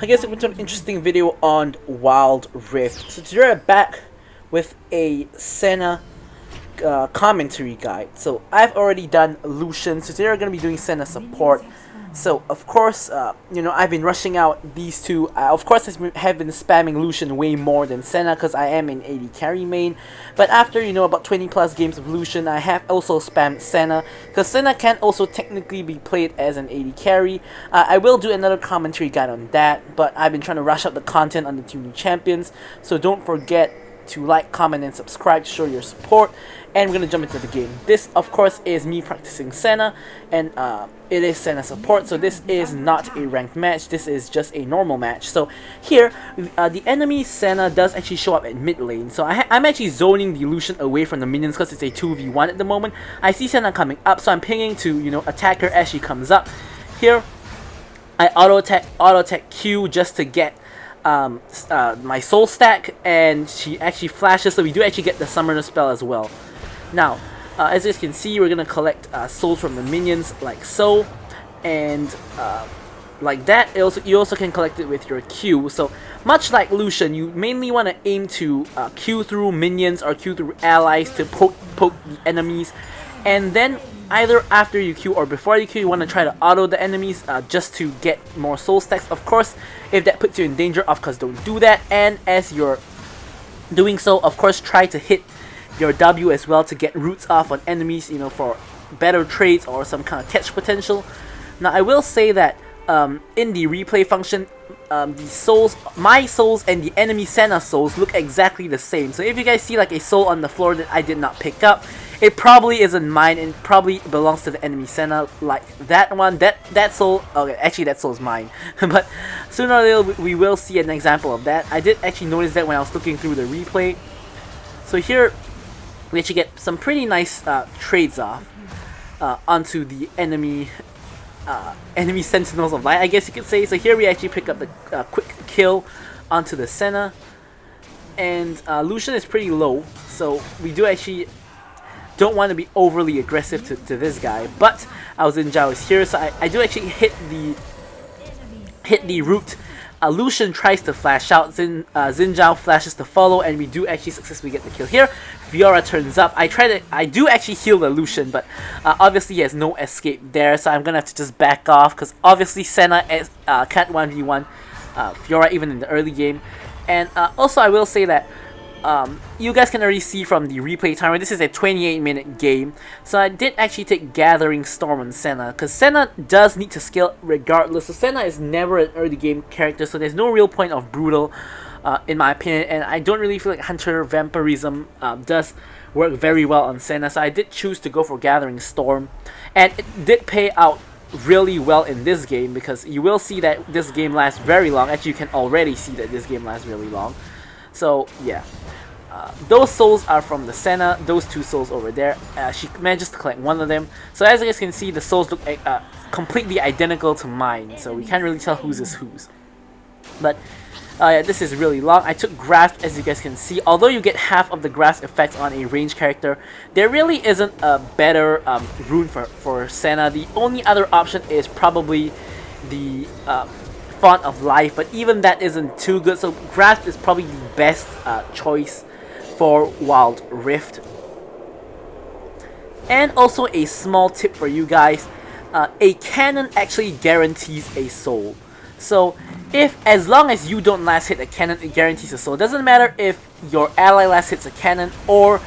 I guess it was an interesting video on Wild Rift. So today we're back with a Senna commentary guide. So I've already done Lucian, so today we're going to be doing Senna support. So of course, I've been rushing out these two. Of course, I have been spamming Lucian way more than Senna because I am in AD carry main. But after, about 20 plus games of Lucian, I have also spammed Senna because Senna can also technically be played as an AD carry. I will do another commentary guide on that, but I've been trying to rush out the content on the two new champions. So don't forget to like, comment, and subscribe to show your support. And we're gonna jump into the game. This, of course, is me practicing Senna, and it is Senna support, so this is not a ranked match, this is just a normal match. So here, the enemy Senna does actually show up at mid lane, so I'm actually zoning the Lucian away from the minions because it's a 2v1 at the moment. I see Senna coming up, so I'm pinging to, attack her as she comes up. Here, I auto-attack Q just to get my soul stack, and she actually flashes, so we do actually get the summoner spell as well. Now, as you can see, we're gonna collect souls from the minions like so, and like that. You also can collect it with your Q. So much like Lucian, you mainly want to aim to Q through minions or Q through allies to poke the enemies, and then either after you Q or before you Q, you want to try to auto the enemies just to get more soul stacks. Of course, if that puts you in danger, of course don't do that. And as you're doing so, of course, try to hit your W as well to get roots off on enemies, for better trades or some kind of catch potential. Now I will say that in the replay function, the souls, my souls and the enemy Senna souls look exactly the same. So if you guys see like a soul on the floor that I did not pick up, it probably isn't mine and probably belongs to the enemy Senna, like that one. That soul, okay, actually that soul is mine. But sooner or later we will see an example of that. I did actually notice that when I was looking through the replay. So here we actually get some pretty nice trades off onto the enemy Sentinels of Light, I guess you could say. So here we actually pick up the quick kill onto the Senna, and Lucian is pretty low, so we do actually don't want to be overly aggressive to this guy. But our Xinjiao is here, so I do actually hit the root. Lucian tries to flash out, Xinjiao flashes to follow, and we do actually successfully get the kill here. Fiora turns up. I do actually heal the Lucian, but obviously he has no escape there, so I'm gonna have to just back off because obviously Senna can't 1v1 Fiora even in the early game. And also I will say that you guys can already see from the replay timer, this is a 28-minute game, so I did actually take Gathering Storm on Senna, because Senna does need to scale regardless. So Senna is never an early game character, so there's no real point of Brutal, in my opinion, and I don't really feel like Hunter Vampirism does work very well on Senna, so I did choose to go for Gathering Storm, and it did pay out really well in this game, because you will see that this game lasts very long. Actually, you can already see that this game lasts really long. So yeah, those souls are from the Senna, those two souls over there. She manages to collect one of them. So as you guys can see, the souls look completely identical to mine, so we can't really tell whose is whose. But yeah, this is really long. I took Grasp, as you guys can see. Although you get half of the Grasp effects on a range character, there really isn't a better rune for Senna. The only other option is probably the Font of Life, but even that isn't too good, so Grasp is probably the best choice for Wild Rift. And also a small tip for you guys, a cannon actually guarantees a soul. So as long as you don't last hit a cannon, it guarantees a soul. It doesn't matter if your ally last hits a cannon, or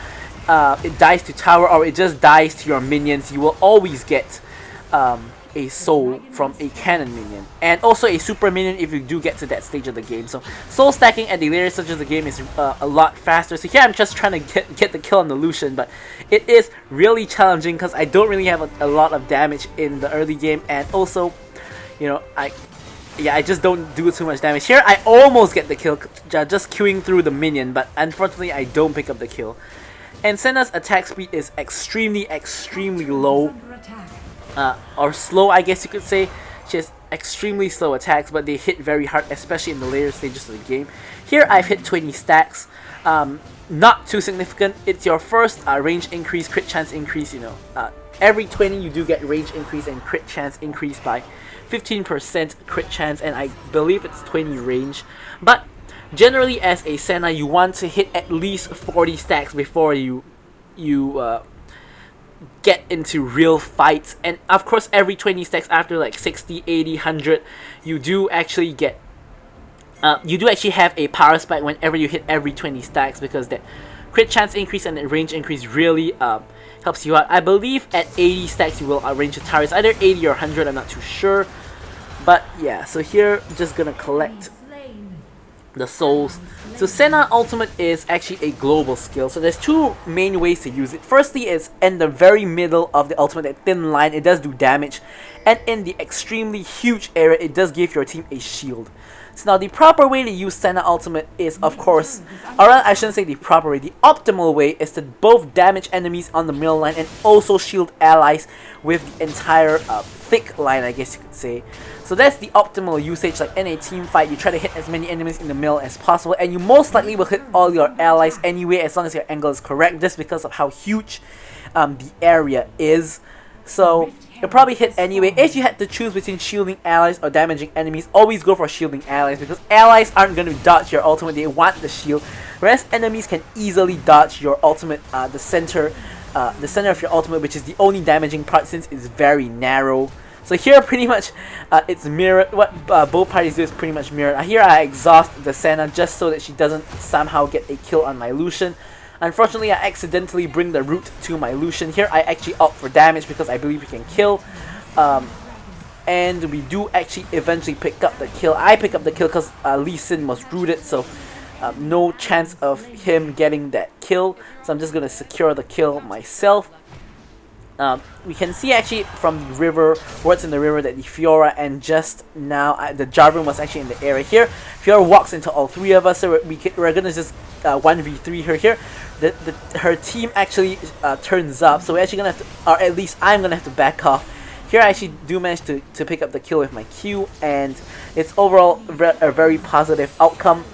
it dies to tower, or it just dies to your minions, you will always get a soul from a cannon minion, and also a super minion if you do get to that stage of the game. So soul stacking at the later stage of the game is a lot faster. So here I'm just trying to get the kill on the Lucian, but it is really challenging because I don't really have a lot of damage in the early game, and also, I just don't do too much damage. Here I almost get the kill just queuing through the minion, but unfortunately I don't pick up the kill. And Senna's attack speed is extremely low. Or slow, I guess you could say. She has extremely slow attacks, but they hit very hard, especially in the later stages of the game. Here I've hit 20 stacks. Not too significant. It's your first range increase, crit chance increase. Every 20 you do get range increase and crit chance increase by 15% crit chance, and I believe it's 20 range. But generally, as a Senna, you want to hit at least 40 stacks before you get into real fights. And of course, every 20 stacks after like 60, 80, 100, you do actually get you do actually have a power spike whenever you hit every 20 stacks, because that crit chance increase and that range increase really helps you out. I believe at 80 stacks you will range the towers, either 80 or 100, I'm not too sure. But yeah, so here I'm just gonna collect the souls. So Senna ultimate is actually a global skill, so there's two main ways to use it. Firstly is in the very middle of the ultimate, that thin line, it does do damage, and in the extremely huge area it does give your team a shield. So now the proper way to use Senna ultimate is, of course, or I shouldn't say the proper way, the optimal way is to both damage enemies on the middle line and also shield allies with the entire thick line, I guess you could say. So that's the optimal usage. Like in a team fight, you try to hit as many enemies in the middle as possible, and you most likely will hit all your allies anyway, as long as your angle is correct, just because of how huge the area is. So you'll probably hit anyway. If you had to choose between shielding allies or damaging enemies, always go for shielding allies, because allies aren't going to dodge your ultimate, they want the shield, whereas enemies can easily dodge your ultimate, the center of your ultimate, which is the only damaging part since it's very narrow. So here pretty much it's mirrored. What both parties do is pretty much mirrored. Here I exhaust the Senna just so that she doesn't somehow get a kill on my Lucian. Unfortunately, I accidentally bring the root to my Lucian. Here I actually opt for damage because I believe we can kill. And we do actually eventually pick up the kill. I pick up the kill because Lee Sin was rooted, so no chance of him getting that kill. So I'm just going to secure the kill myself. We can see actually from the river, what's in the river, that the Fiora and just now the Jarvan was actually in the area here. Fiora walks into all three of us, so we're gonna just 1v3 her here. Her team actually turns up, so we're actually gonna have to, or at least I'm gonna have to back off. Here I actually do manage to pick up the kill with my Q, and it's overall a very positive outcome.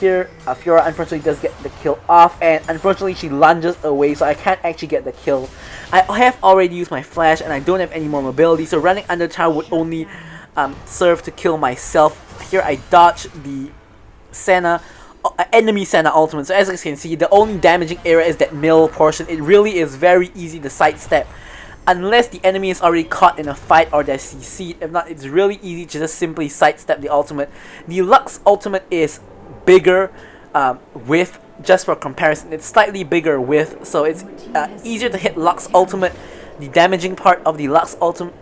Here, Fiora unfortunately does get the kill off, and unfortunately she lunges away, so I can't actually get the kill. I have already used my flash, and I don't have any more mobility, so running under tower would only serve to kill myself. Here I dodge the Senna, enemy Senna ultimate, so as you can see, the only damaging area is that middle portion. It really is very easy to sidestep, unless the enemy is already caught in a fight or they're CC'd. If not, it's really easy to just simply sidestep the ultimate. The Lux ultimate is bigger width, just for comparison, it's slightly bigger width, so it's easier to hit Lux ultimate. The damaging part of the Lux ultimate,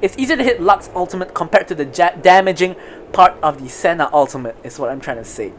it's easier to hit Lux ultimate compared to the damaging part of the Senna ultimate, is what I'm trying to say.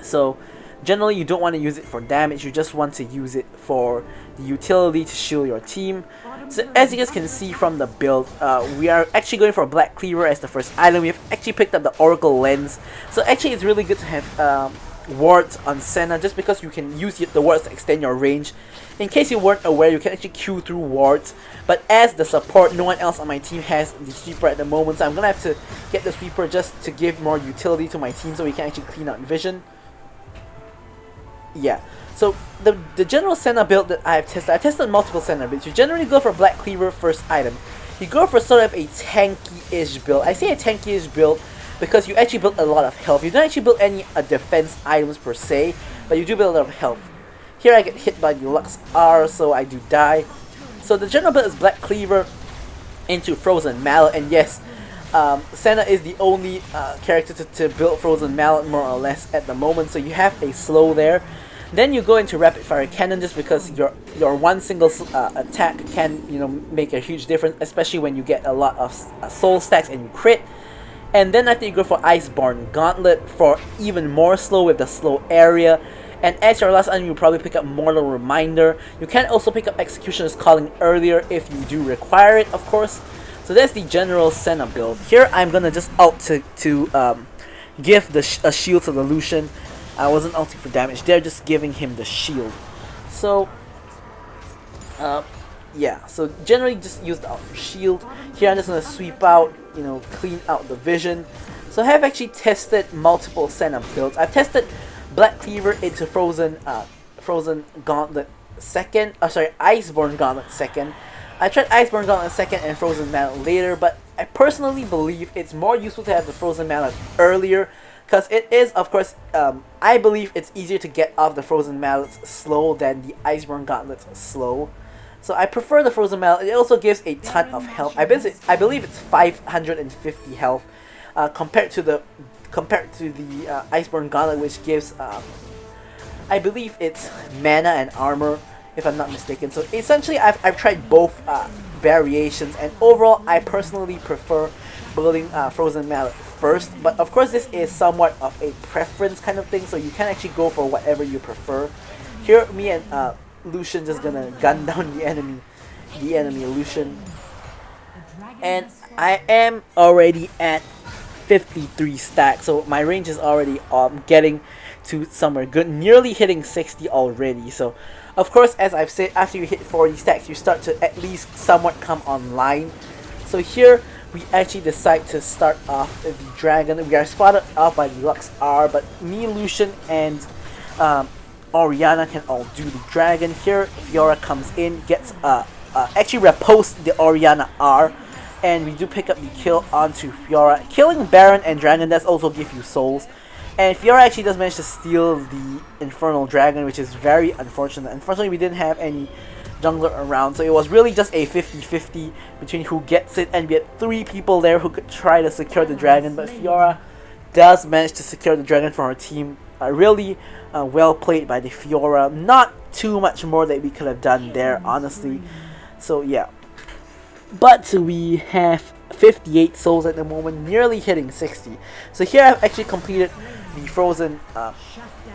So generally you don't want to use it for damage, you just want to use it for the utility to shield your team. So as you guys can see from the build, we are actually going for a Black Cleaver as the first item. We've actually picked up the Oracle Lens, so actually it's really good to have wards on Senna, just because you can use the wards to extend your range. In case you weren't aware, you can actually queue through wards, but as the support, no one else on my team has the Sweeper at the moment, so I'm gonna have to get the Sweeper just to give more utility to my team so we can actually clean out vision. Yeah, so the general Senna build that I've tested multiple Senna builds. You generally go for Black Cleaver first item. You go for sort of a tanky-ish build. I say a tanky-ish build because you actually build a lot of health. You don't actually build any defense items per se, but you do build a lot of health. Here I get hit by the Lux R, so I do die. So the general build is Black Cleaver into Frozen Mallet, and yes, Senna is the only character to build Frozen Mallet more or less at the moment, so you have a slow there. Then you go into Rapid Fire Cannon, just because your one single attack can make a huge difference, especially when you get a lot of soul stacks and you crit. And then after you go for Iceborne Gauntlet for even more slow with the slow area. And as your last item, you probably pick up Mortal Reminder. You can also pick up Executioner's Calling earlier if you do require it, of course. So that's the general Senna build. Here I'm gonna just ult to give a shield to the Lucian. I wasn't ulting for damage, they're just giving him the shield. So yeah, so generally just use the shield. Here I'm just gonna sweep out, clean out the vision. So I have actually tested multiple Senna builds. I've tested Black Cleaver into Frozen Gauntlet second, Iceborne Gauntlet second. I tried Iceborne Gauntlet second and Frozen Mallet later, but I personally believe it's more useful to have the Frozen Mallet earlier, because it is, of course, I believe it's easier to get off the Frozen Mallets slow than the Iceborne Gauntlets slow. So I prefer the Frozen Mallet. It also gives a ton of health. I believe it's 550 health, compared to the Iceborne Gauntlet, which gives I believe it's mana and armor, if I'm not mistaken. So essentially, I've tried both variations, and overall, I personally prefer building Frozen Mallet first. But of course, this is somewhat of a preference kind of thing, so you can actually go for whatever you prefer. Here, me and Lucian just gonna gun down the enemy Lucian, and I am already at 53 stacks, so my range is already getting to somewhere good, nearly hitting 60 already. So of course, as I've said, after you hit 40 stacks, you start to at least somewhat come online. So here we actually decide to start off the dragon. We are spotted off by the Lux R, but me, Lucian, and Orianna can all do the dragon. Here Fiora comes in, gets actually reposts the Orianna R, and we do pick up the kill onto Fiora. Killing Baron and Dragon does also give you souls. And Fiora actually does manage to steal the Infernal Dragon, which is very unfortunate. Unfortunately, we didn't have any jungler around, so it was really just a 50-50 between who gets it, and we had 3 people there who could try to secure the dragon, but Fiora does manage to secure the dragon for her team. Really well played by the Fiora. Not too much more that we could have done there, honestly. So yeah. But we have 58 souls at the moment, nearly hitting 60. So here I've actually completed the Frozen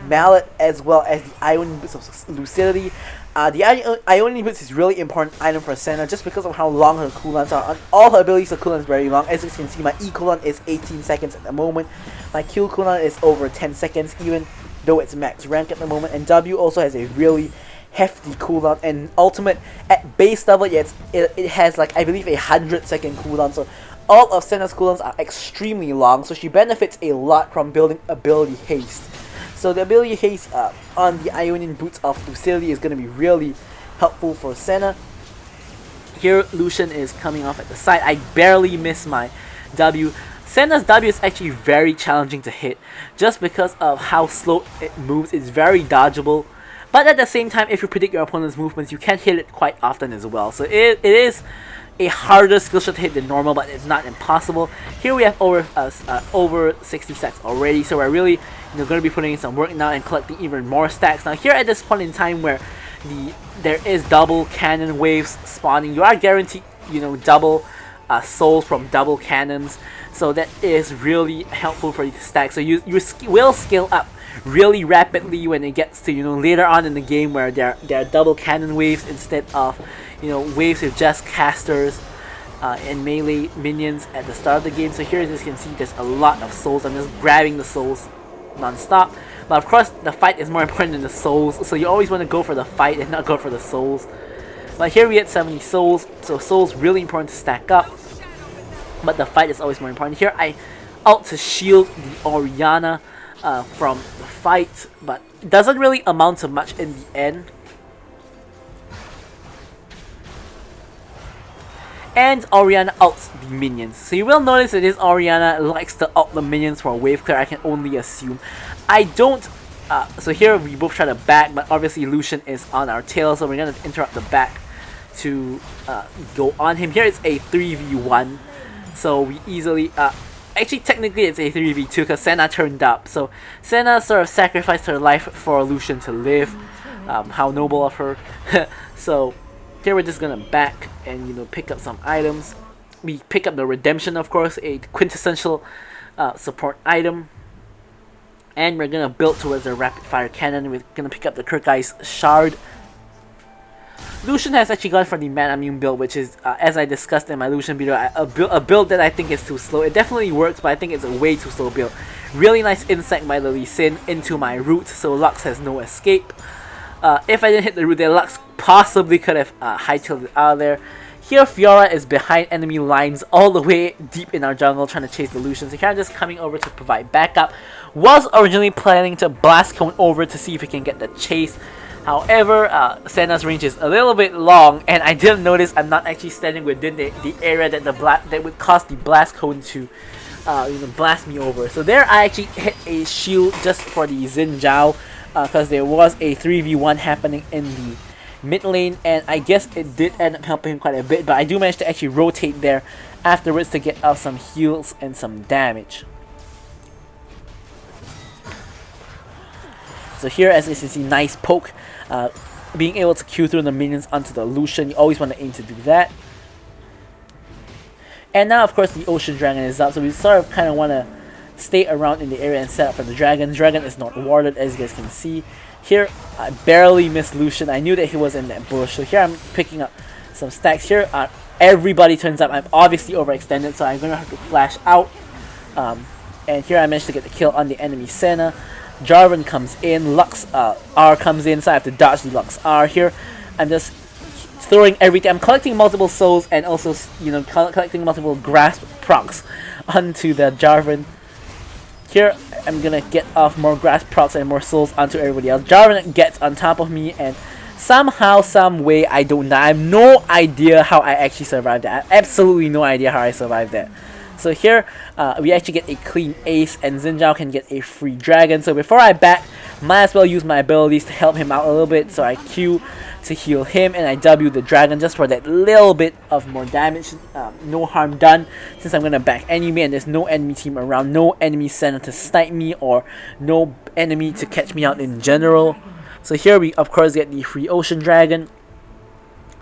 Mallet as well as the Ionian Boots of Lucidity. The Ionian Boots is really important item for Senna just because of how long her cooldowns are. On all her abilities, her cooldown is very long. As you can see, my E cooldown is 18 seconds at the moment. My Q cooldown is over 10 seconds, even though it's max rank at the moment. And W also has a really hefty cooldown, and ultimate at base level, yeah, it has like I believe 100-second cooldown. So all of Senna's cooldowns are extremely long, so she benefits a lot from building ability haste. So the ability haste on the Ionian Boots of Lucidity is going to be really helpful for Senna. Here Lucian is coming off at the side. I barely miss my W. Senna's W is actually very challenging to hit just because of how slow it moves. It's very dodgeable. But at the same time, if you predict your opponent's movements, you can hit it quite often as well. So it is a harder skill shot to hit than normal, but it's not impossible. Here we have over 60 stacks already, so we're really going to be putting in some work now and collecting even more stacks. Now here at this point in time where there is double cannon waves spawning, you are guaranteed double souls from double cannons. So that is really helpful for you to stack. So you will scale up really rapidly when it gets to later on in the game where there are double cannon waves instead of waves with just casters and melee minions at the start of the game. So here, as you can see, there's a lot of souls. I'm just grabbing the souls non-stop. But of course, the fight is more important than the souls, so you always want to go for the fight and not go for the souls. But here we get 70 souls, so souls really important to stack up. But the fight is always more important. Here I ult to shield the Orianna from the fight, but it doesn't really amount to much in the end. And Orianna ults the minions. So you will notice that this Orianna likes to ult the minions for a wave clear, I can only assume. I don't... so here we both try to back, but obviously Lucian is on our tail, so we're going to interrupt the back to go on him. Here it's a 3v1, so we easily... actually, technically it's a 3v2 because Senna turned up. So Senna sort of sacrificed her life for Lucian to live. How noble of her. So here we're just gonna back and pick up some items. We pick up the Redemption, of course, a quintessential support item. And we're gonna build towards the rapid fire cannon. We're gonna pick up the Kirkai's Shard. Lucian has actually gone for the Man Immune build, which is, as I discussed in my Lucian video, a build that I think is too slow. It definitely works, but I think it's a way too slow build. Really nice insect by the Lee Sin into my root, so Lux has no escape. If I didn't hit the root there, Lux possibly could have hightailed it out of there. Here Fiora is behind enemy lines all the way deep in our jungle trying to chase the Lucian. So Karen just coming over to provide backup. Was originally planning to blast cone over to see if we can get the chase. However, Senna's range is a little bit long, and I didn't notice I'm not actually standing within the area that that would cause the blast cone to blast me over. So there I actually hit a shield just for the Xin Zhao, because there was a 3v1 happening in the mid lane, and I guess it did end up helping him quite a bit, but I do manage to actually rotate there afterwards to get out some heals and some damage. So here, as you can see, nice poke, being able to queue through the minions onto the Lucian. You always want to aim to do that. And now, of course, the Ocean Dragon is up, so we sort of kind of want to stay around in the area and set up for the Dragon. Dragon is not warded, as you guys can see. Here, I barely missed Lucian. I knew that he was in that bush. So here, I'm picking up some stacks here. Everybody turns up. I'm obviously overextended, so I'm going to have to flash out. And here, I managed to get the kill on the enemy Senna. Jarvan comes in. Lux R comes in, so I have to dodge the Lux R here. I'm just throwing everything. I'm collecting multiple souls and also, collecting multiple grasp procs onto the Jarvan. Here, I'm gonna get off more grasp procs and more souls onto everybody else. Jarvan gets on top of me, and somehow, some way, I don't know. I have no idea how I actually survived that. I have absolutely no idea how I survived that. So here, we actually get a clean ace, and Xin Zhao can get a free dragon. So before I back, might as well use my abilities to help him out a little bit. So I Q to heal him, and I W the dragon just for that little bit of more damage. No harm done, since I'm going to back enemy, and there's no enemy team around, no enemy Senna to snipe me, or no enemy to catch me out in general. So here we, of course, get the free Ocean Dragon.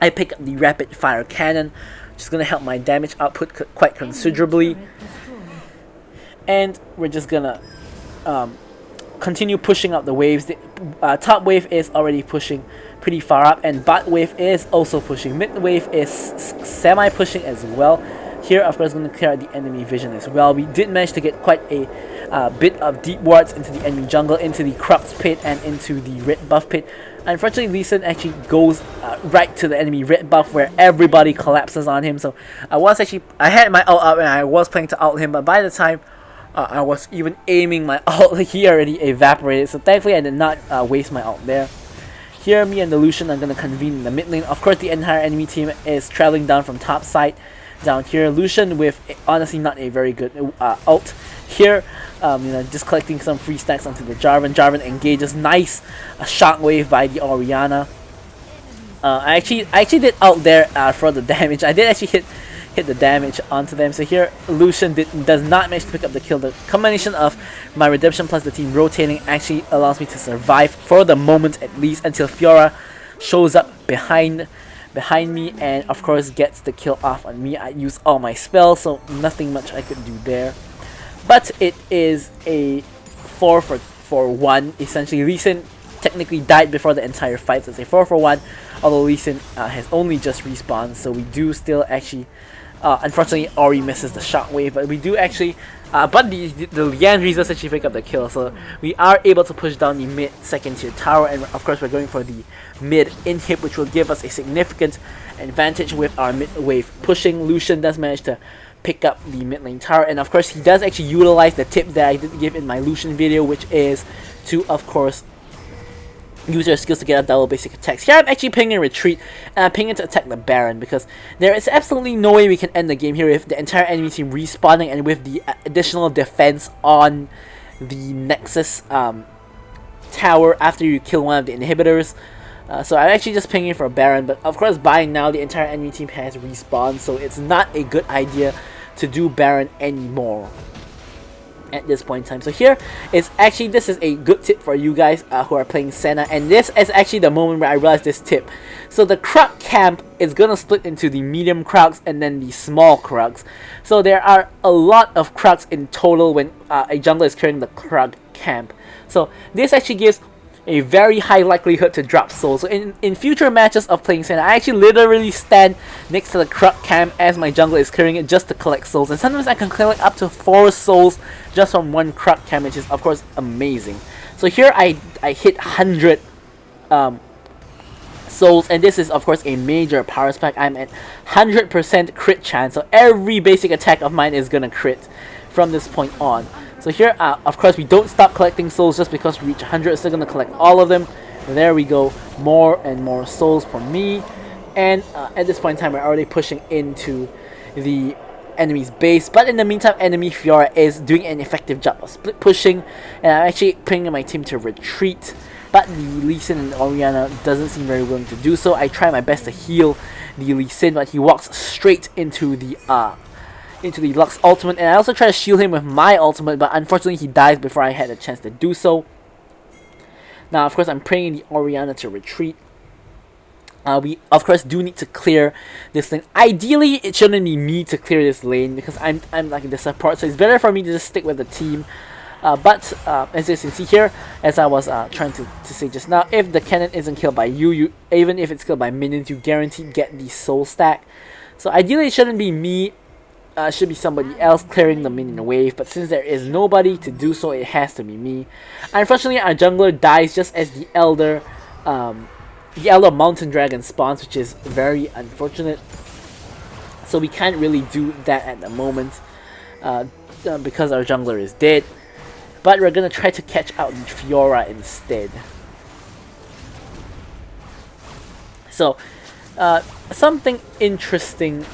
I pick up the rapid fire cannon, which is going to help my damage output quite considerably. And we're just going to continue pushing up the waves. The top wave is already pushing pretty far up, and bot wave is also pushing. Mid wave is semi pushing as well. Here, of course, going to clear out the enemy vision as well. We did manage to get quite a bit of deep wards into the enemy jungle, into the Crux pit, and into the red buff pit. Unfortunately, Lee Sin actually goes right to the enemy red buff, where everybody collapses on him. So I had my ult up, and I was planning to ult him, but by the time I was even aiming my ult, he already evaporated. So thankfully, I did not waste my ult there. Here, me and the Lucian are going to convene in the mid lane. Of course, the entire enemy team is traveling down from top side down here. Lucian with honestly not a very good ult. Here, just collecting some free stacks onto the Jarvan. Jarvan engages. Nice shockwave by the Orianna. I actually did ult there for the damage. I did actually hit the damage onto them. So here, Lucian does not manage to pick up the kill. The combination of my redemption plus the team rotating actually allows me to survive for the moment, at least, until Fiora shows up behind me and of course gets the kill off on me. I use all my spells, so nothing much I could do there. But it is a 4 for 1 essentially. Lee Sin technically died before the entire fight, so it's a 4 for 1. Although Lee Sin has only just respawned, so we do still actually. Unfortunately, Ori misses the shockwave, but we do actually. But the Liandry does actually pick up the kill, so we are able to push down the mid second tier tower, and of course we're going for the mid inhib, which will give us a significant advantage with our mid wave pushing. Lucian does manage to pick up the mid lane tower, and of course he does actually utilize the tip that I did give in my Lucian video, which is to, of course, use your skills to get out double basic attacks. Here I'm actually pinging retreat, and I'm pinging to attack the Baron, because there is absolutely no way we can end the game here with the entire enemy team respawning and with the additional defense on the Nexus tower after you kill one of the inhibitors. So I'm actually just pinging for a Baron, but of course by now the entire enemy team has respawned, so it's not a good idea to do Baron anymore at this point in time. So here is actually, this is a good tip for you guys who are playing Senna, and this is actually the moment where I realized this tip. So the Krug camp is gonna split into the medium Krugs and then the small Krugs. So there are a lot of Krugs in total when a jungler is carrying the Krug camp. So this actually gives a very high likelihood to drop souls. So in future matches of playing Senna, I actually literally stand next to the Krug camp as my jungler is carrying it just to collect souls. And sometimes I can collect up to 4 souls just from one Krug camp, which is of course amazing. So here I hit 100 souls, and this is of course a major power spike. I'm at 100% crit chance, so every basic attack of mine is gonna crit from this point on. So here, of course, we don't stop collecting souls just because we reach 100. Still gonna collect all of them. There we go. more and more souls for me. And at this point in time, we're already pushing into the enemy's base. But in the meantime, enemy Fiora is doing an effective job of split pushing, and I'm actually bringing my team to retreat. But the Lee Sin and Orianna doesn't seem very willing to do so. I try my best to heal the Lee Sin, but he walks straight into the Lux ultimate, and I also try to shield him with my ultimate, but unfortunately he dies before I had a chance to do so. Now, of course, I'm praying the Orianna to retreat. We, of course, do need to clear this lane. Ideally, it shouldn't be me to clear this lane because I'm like the support, so it's better for me to just stick with the team. But as you can see here, as I was trying to say just now, if the cannon isn't killed by you, even if it's killed by minions, you guaranteed get the soul stack. So ideally, it shouldn't be me. It should be somebody else clearing the minion wave, but since there is nobody to do so, it has to be me. Unfortunately, our jungler dies just as the Elder Mountain Dragon spawns, which is very unfortunate. So we can't really do that at the moment because our jungler is dead. But we're gonna try to catch out the Fiora instead. So something interesting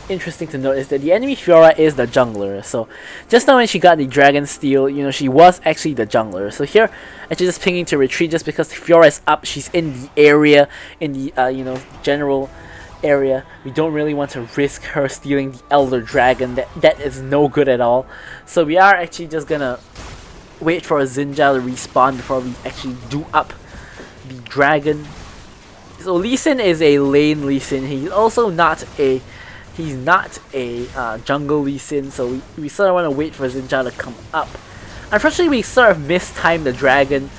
to note is that the enemy Fiora is the jungler. So just now when she got the Dragon Steel, you know, she was actually the jungler. So here, actually just pinging to retreat just because Fiora is up. She's in the area, in the you know, general area. We don't really want to risk her stealing the Elder Dragon. That is no good at all. So we are actually just gonna wait for a Zinja to respawn before we actually do up the dragon. So Lee Sin is a lane Lee Sin. He's also not a jungle Lee Sin, so we sort of want to wait for Zinja to come up. Unfortunately, we sort of mistimed the dragon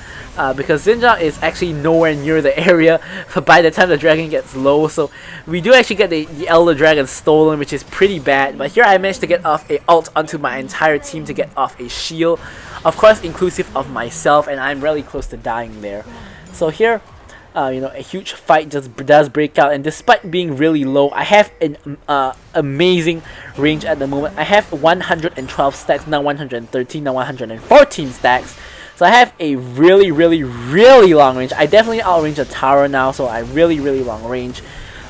because Zinja is actually nowhere near the area by the time the dragon gets low, so we do actually get the Elder Dragon stolen, which is pretty bad. But here I managed to get off a ult onto my entire team to get off a shield, of course inclusive of myself, and I'm really close to dying there. So here, you know, a huge fight just does break out, and despite being really low, I have an amazing range at the moment. I have 112 stacks, now 113, now 114 stacks. So I have a really long range. I definitely outrange the tower now, so I really long range.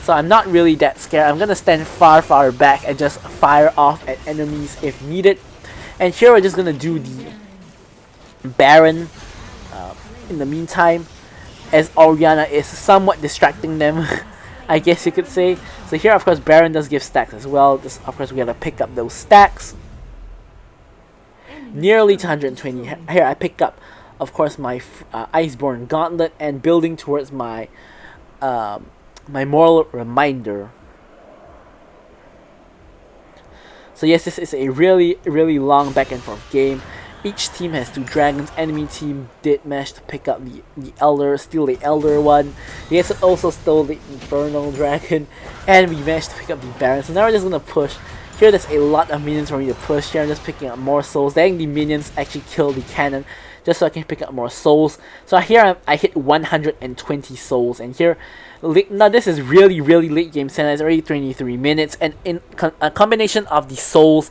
So I'm not really that scared. I'm gonna stand far back and just fire off at enemies if needed. And here we're just gonna do the Baron in the meantime, as Orianna is somewhat distracting them, I guess you could say. So here, of course, Baron does give stacks as well. This, of course, we gotta pick up those stacks. Nearly 220. Here I pick up, of course, my Iceborne Gauntlet and building towards my my Moral Reminder. So yes, this is a really long back and forth game. Each team has 2 dragons. Enemy team did manage to pick up the Elder, steal the Elder one. They also stole the Infernal Dragon, and we managed to pick up the Baron. So now we're just gonna push. Here there's a lot of minions for me to push. Here I'm just picking up more souls. Then the minions actually kill the cannon, just so I can pick up more souls. So here I hit 120 souls, and here, now this is really late game. Senna is already 23 minutes, and in a combination of the souls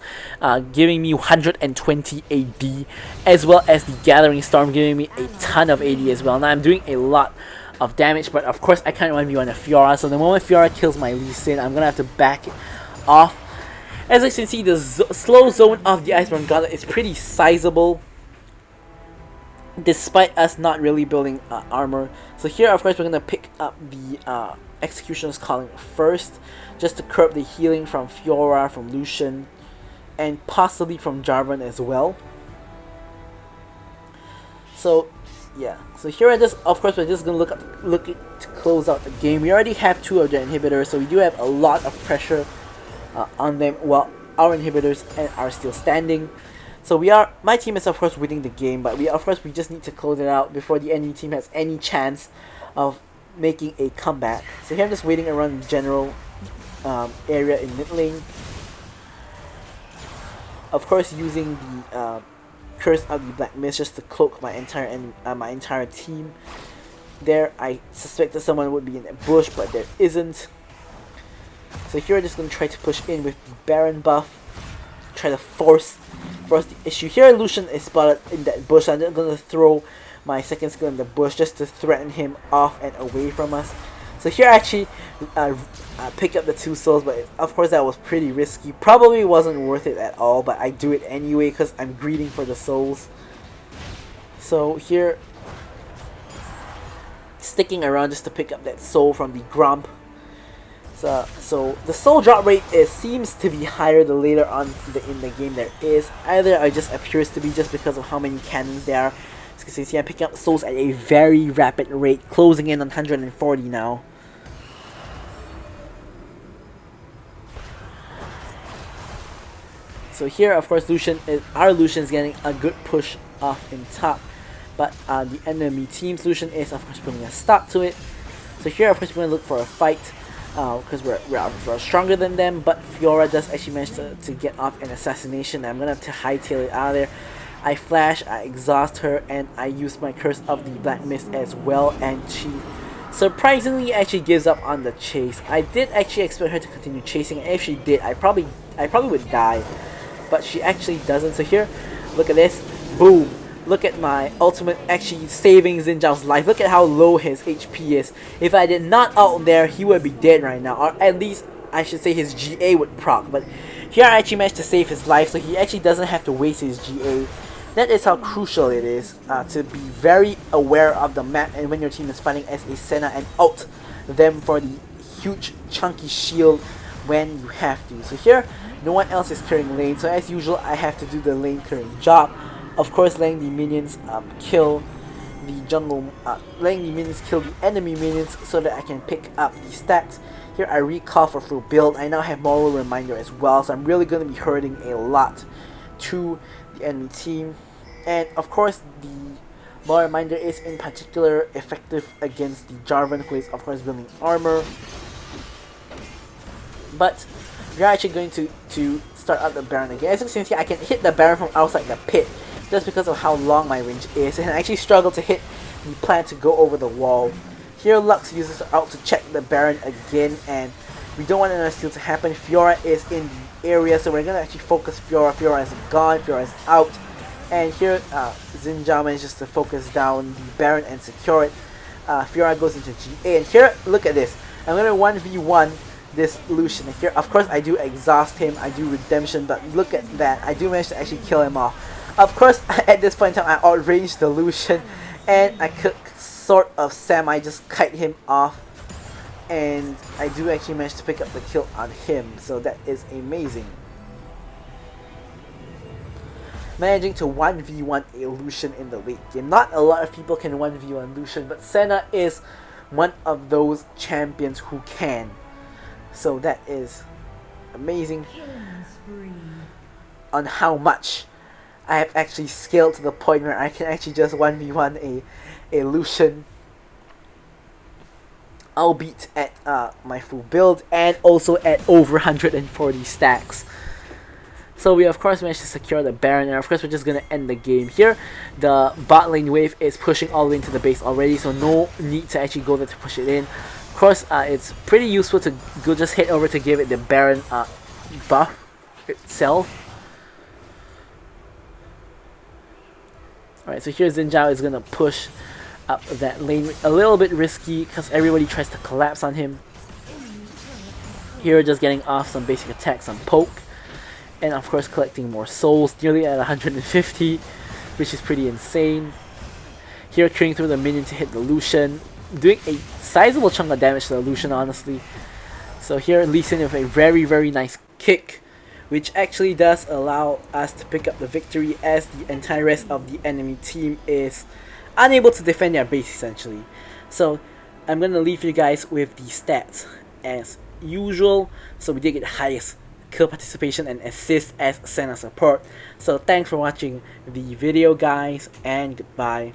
giving me 120 AD, as well as the Gathering Storm giving me a ton of AD as well. Now I'm doing a lot of damage, but of course I can't 1v1 a Fiora, so the moment Fiora kills my Lee Sin, I'm gonna have to back it off. As you can see, the slow zone of the Iceborne Gauntlet is pretty sizable, despite us not really building armor. So here, of course, we're gonna pick up the Executioner's Calling first, just to curb the healing from Fiora, from Lucian, and possibly from Jarvan as well. So yeah, so here I just, of course, we're just gonna look to close out the game. We already have 2 of their inhibitors, so we do have a lot of pressure on them, while our inhibitors are still standing. So my team is of course winning the game, but we just need to close it out before the enemy team has any chance of making a comeback. So here I'm just waiting around the general area in mid lane. Of course, using the Curse of the Black Mist just to cloak my entire team. There, I suspected someone would be in a bush, but there isn't. So here we're just going to try to push in with the Baron buff, try to force the issue. Here Lucian is spotted in that bush. I'm just going to throw my second skill in the bush just to threaten him off and away from us. So here I actually pick up the 2 souls, but of course that was pretty risky. Probably wasn't worth it at all, but I do it anyway because I'm greeding for the souls. So here, sticking around just to pick up that soul from the Grump. So the soul drop rate seems to be higher the later on in the game there is. Either it just appears to be just because of how many cannons there are. As you can see, I'm picking up souls at a very rapid rate, closing in on 140 now. So here, of course, our Lucian is getting a good push off in top, but the enemy team's Lucian is, of course, putting a stop to it. So here, of course, we're going to look for a fight because we're stronger than them, but Fiora does actually manage to get off an assassination. I'm going to have to hightail it out of there. I flash, I exhaust her, and I use my Curse of the Black Mist as well, and she surprisingly actually gives up on the chase. I did actually expect her to continue chasing, and if she did, I probably would die. But she actually doesn't. So here, look at this. Boom. Look at my ultimate actually saving Xin Zhao's life. Look at how low his HP is. If I did not ult there, he would be dead right now. Or at least, I should say his GA would proc. But here I actually managed to save his life, so he actually doesn't have to waste his GA. That is how crucial it is to be very aware of the map and when your team is fighting as a Senna and ult them for the huge chunky shield when you have to. So here, no one else is clearing lane, so as usual I have to do the lane clearing job. Of course, letting the minions kill the jungle, letting the minions kill the enemy minions so that I can pick up the stats. Here I recall for full build. I now have moral reminder as well, so I'm really going to be hurting a lot to the enemy team. And of course, the moral reminder is in particular effective against the Jarvan, who is of course building armor. But we're actually going to start out the Baron again. As you can see, I can hit the Baron from outside the pit just because of how long my range is, and I actually struggle to hit the plant to go over the wall. Here Lux uses her ult to check the Baron again, and we don't want another steal to happen. Fiora is in the area, so we're going to actually focus Fiora. Fiora is gone, Fiora is out, and here Xin Zhao manages to focus down the Baron and secure it. Fiora goes into GA, and here, look at this. I'm going to 1v1 this Lucian. Here, of course, I do exhaust him, I do redemption, but look at that. I do manage to actually kill him off. Of course, at this point in time, I outranged the Lucian, and I could sort of just kite him off, and I do actually manage to pick up the kill on him, so that is amazing. Managing to 1v1 a Lucian in the late game. Not a lot of people can 1v1 Lucian, but Senna is one of those champions who can. So that is amazing on how much I have actually scaled to the point where I can actually just 1v1 a Lucian, albeit at my full build and also at over 140 stacks. So we of course managed to secure the Baron, and of course we're just gonna end the game here. The bot lane wave is pushing all the way into the base already, so no need to actually go there to push it in. Of course, it's pretty useful to go just head over to give it the Baron buff itself. Alright, so here Xin Zhao is gonna push up that lane, a little bit risky because everybody tries to collapse on him. Here just getting off some basic attacks, some poke, and of course collecting more souls, nearly at 150, which is pretty insane. Here carrying through the minion to hit the Lucian, doing a sizable chunk of damage to the Lucian, honestly. So here Lee Sin with a very nice kick, which actually does allow us to pick up the victory as the entire rest of the enemy team is unable to defend their base essentially. So I'm going to leave you guys with the stats as usual. So we did get the highest kill participation and assist as Senna support. So thanks for watching the video guys, and goodbye.